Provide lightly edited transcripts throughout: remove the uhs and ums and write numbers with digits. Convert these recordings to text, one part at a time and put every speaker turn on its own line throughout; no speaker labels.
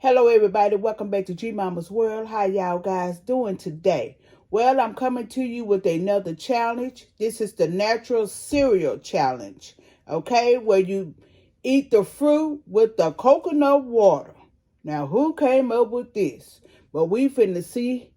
Hello everybody, welcome back to G Mama's World. How y'all guys doing today? Well, I'm coming to you with another challenge. This is the natural cereal challenge, okay? Where you eat the fruit with the coconut water. Now, who came up with this? But we finna see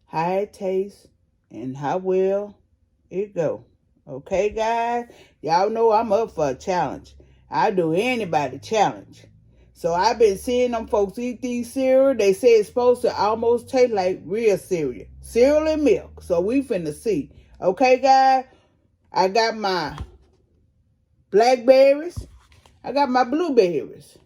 how it tastes and how well it go. Okay, guys? Y'all know I'm up for a challenge. I do anybody challenge. So I've been seeing them folks eat these cereal. They say it's supposed to almost taste like real cereal. Cereal and milk. So we finna see. Okay, guys? I got my blackberries. I got my blueberries.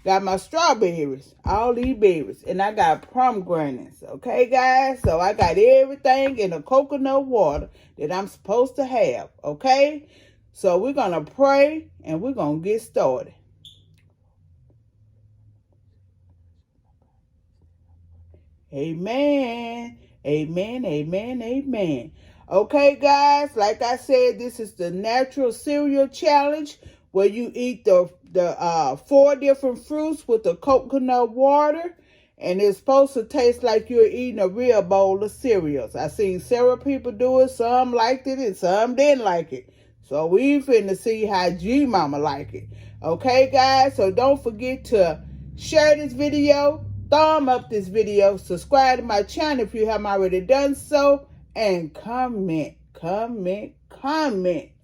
Got my strawberries. All these berries. And I got pomegranates. Okay, guys? So I got everything in the coconut water that I'm supposed to have. Okay? So we're going to pray and we're going to get started. Amen. Amen. Amen. Amen. Okay, guys, like I said, this is the natural cereal challenge where you eat the 4 different fruits with the coconut water, and it's supposed to taste like you're eating a real bowl of cereals. I seen several people do it. Some liked it and some didn't like it. So we finna see how G Mama like it. Okay, guys, so don't forget to share this video. Thumb up this video, subscribe to my channel if you haven't already done so, and comment,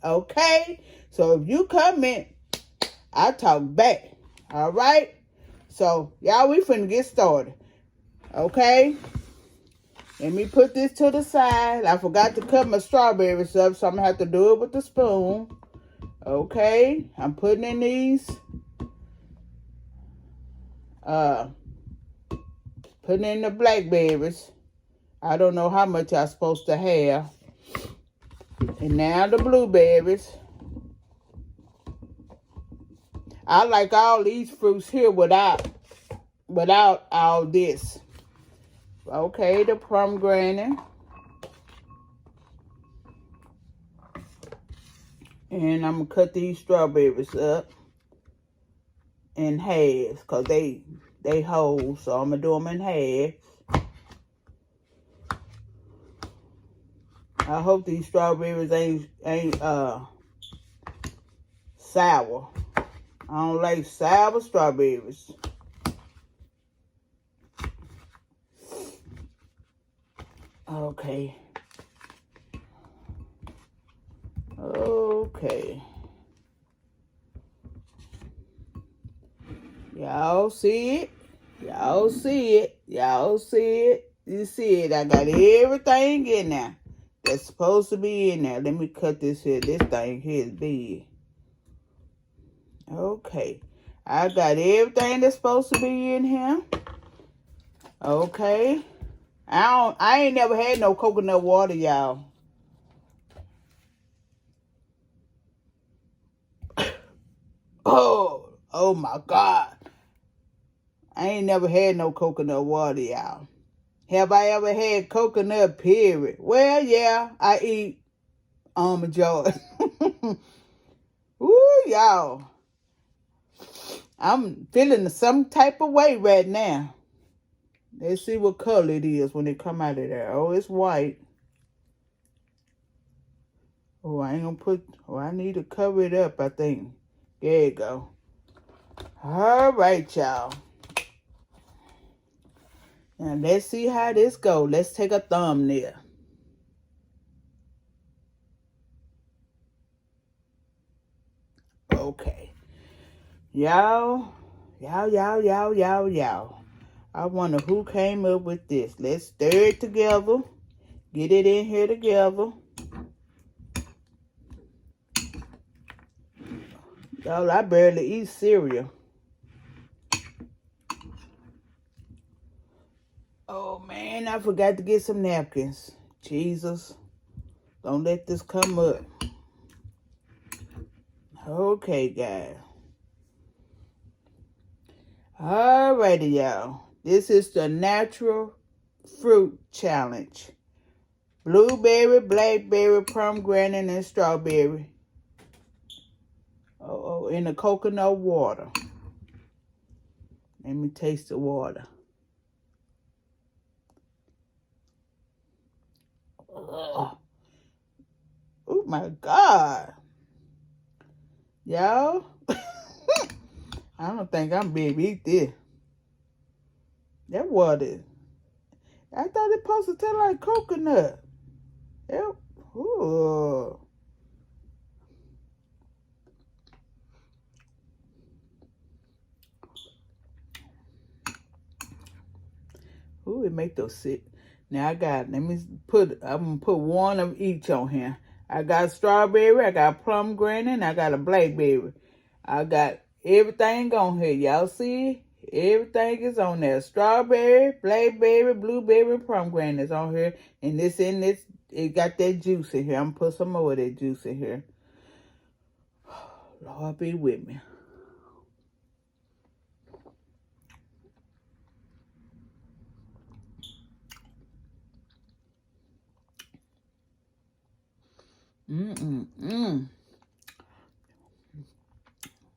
okay? So if you comment, I talk back, all right? So, y'all, we finna get started, okay? Let me put this to the side. I forgot to cut my strawberries up, so I'm gonna have to do it with the spoon, okay? I'm putting in these, putting in the blackberries. I don't know how much I'm supposed to have. And now the blueberries. I like all these fruits here without all this. Okay, the pomegranate. And I'm going to cut these strawberries up in half because they whole, so I'm going to do them in half. I hope these strawberries ain't sour. I don't like sour strawberries. Okay. Okay. Y'all see it? Y'all see it? Y'all see it? You see it? I got everything in there that's supposed to be in there. Let me cut this here. This thing here is big. Okay. I got everything that's supposed to be in here. Okay. I ain't never had no coconut water, y'all. Oh my God. I ain't never had no coconut water, y'all. Have I ever had coconut, period? Well, yeah, I eat almond joy. Ooh, y'all. I'm feeling some type of way right now. Let's see what color it is when it come out of there. Oh, it's white. Oh, I ain't gonna put... Oh, I need to cover it up, I think. There you go. All right, y'all. Now, let's see how this go. Let's take a thumbnail. Okay. Y'all. I wonder who came up with this. Let's stir it together. Get it in here together. Y'all, I barely eat cereal. Oh, man, I forgot to get some napkins. Jesus. Don't let this come up. Okay, guys. Alrighty, y'all. This is the natural fruit challenge. Blueberry, blackberry, pomegranate, and strawberry. In the coconut water. Let me taste the water. Ugh. Oh my God. Y'all. I don't think I'm be able to eat this. That water. I thought it supposed to taste like coconut. Yep. Ooh. Ooh, it make those sick. Now I'm gonna put one of each on here. I got strawberry, I got pomegranate, and I got a blackberry. I got everything on here. Y'all see? Everything is on there. Strawberry, blackberry, blueberry, pomegranate is on here. And it got that juice in here. I'm gonna put some more of that juice in here. Lord be with me.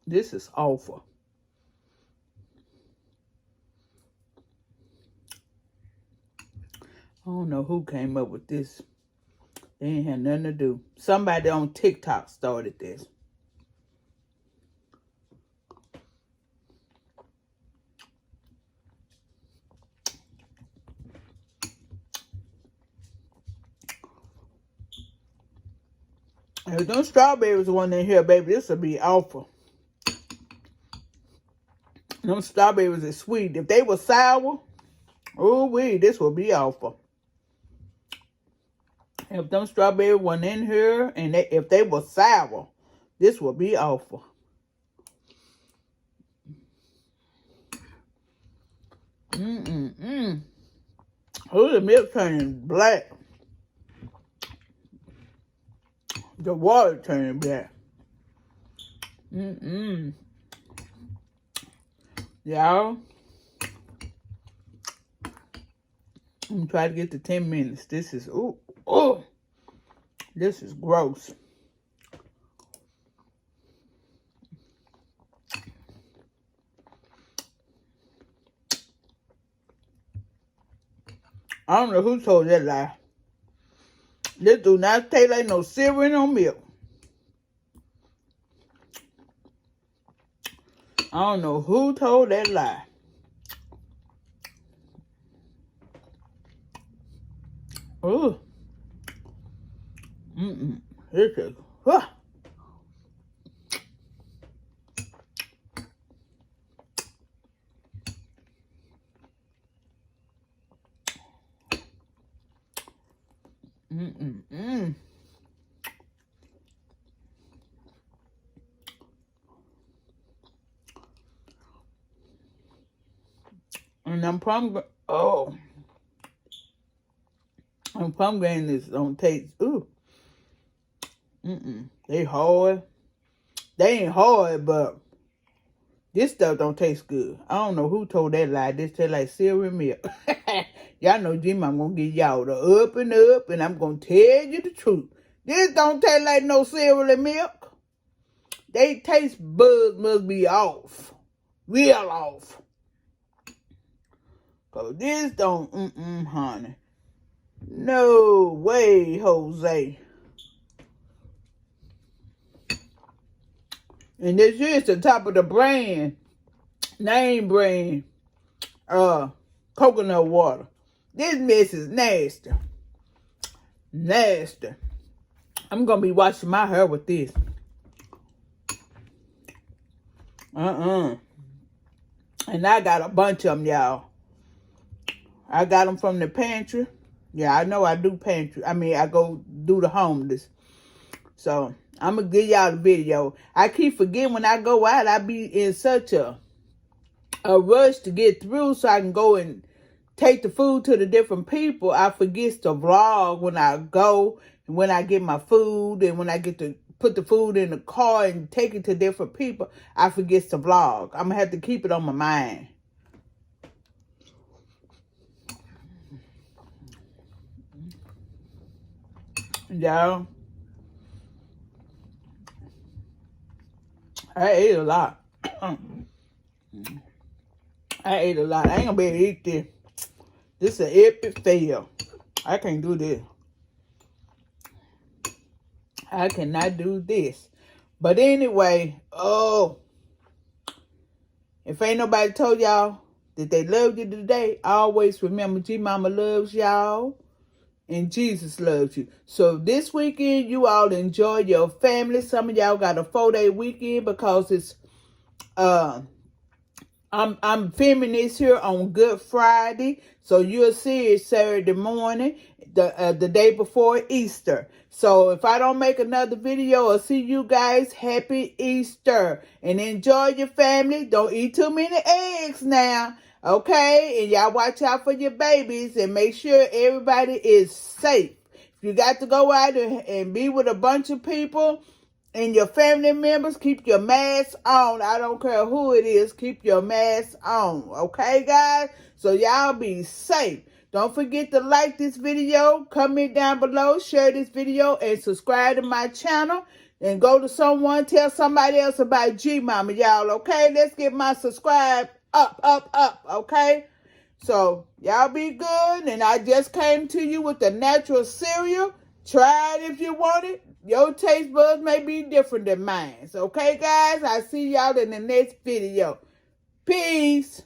This is awful. I don't know who came up with this. They ain't had nothing to do. Somebody on TikTok started this. If those strawberries weren't in here, baby, this would be awful. Those strawberries are sweet. If they were sour, this would be awful. If them strawberries weren't in here, and if they were sour, this would be awful. Oh, the milk turning black. The water turning black. Y'all, I'm gonna try to get to 10 minutes. This is, this is gross. I don't know who told that lie. This do not taste like no cereal no milk. I don't know who told that lie. Ooh. This is, And them pomegranates don't taste, They hard. They ain't hard, but this stuff don't taste good. I don't know who told that lie. This tastes like cereal milk. Y'all know G-Mom gonna get y'all the up, and I'm gonna tell you the truth. This don't taste like no cereal and milk. They taste buds must be off. Real off. Cause this don't, honey. No way, Jose. And this is the top of the name brand, coconut water. This mess is nasty. Nasty. I'm gonna be washing my hair with this. And I got a bunch of them, y'all. I got them from the pantry. Yeah, I know I do pantry. I go do the homeless. So, I'm going to give y'all the video. I keep forgetting when I go out, I be in such a rush to get through so I can go and take the food to the different people. I forget to vlog when I go, and when I get my food, and when I get to put the food in the car and take it to different people, I forget to vlog. I'm going to have to keep it on my mind. Y'all, I ate a lot. I ate a lot. I ain't gonna be able to eat this. This is an epic fail. I can't do this. I cannot do this. But anyway, if ain't nobody told y'all that they love you today, always remember G-Mama loves y'all and Jesus loves you. So this weekend, you all enjoy your family. Some of y'all got a 4-day weekend because it's I'm filming this here on Good Friday, so you'll see it Saturday morning, the day before Easter. So if I don't make another video or see you guys, happy Easter. And enjoy your family. Don't eat too many eggs now, okay? And y'all watch out for your babies and make sure everybody is safe. If you got to go out and be with a bunch of people, and your family members, keep your mask on. I don't care who it is. Keep your mask on. Okay, guys? So y'all be safe. Don't forget to like this video. Comment down below. Share this video. And subscribe to my channel. And go to someone. Tell somebody else about G-Mama, y'all. Okay? Let's get my subscribe up. Okay? So y'all be good. And I just came to you with the natural cereal. Try it if you want it. Your taste buds may be different than mine. Okay, guys? I'll see y'all in the next video. Peace.